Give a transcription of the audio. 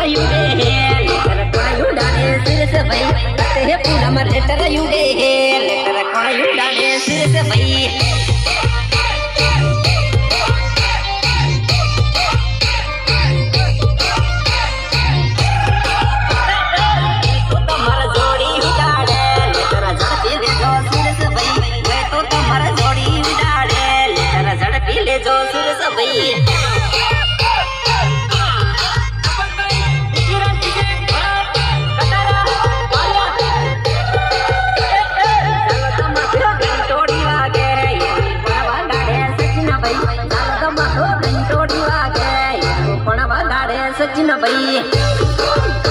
युगे लेटर कोण उडाले सिरस भाई हे पूनम लेटर युगे लेटर कोण उडाले सिरस भाई जो सुरस भाई सचिन भाई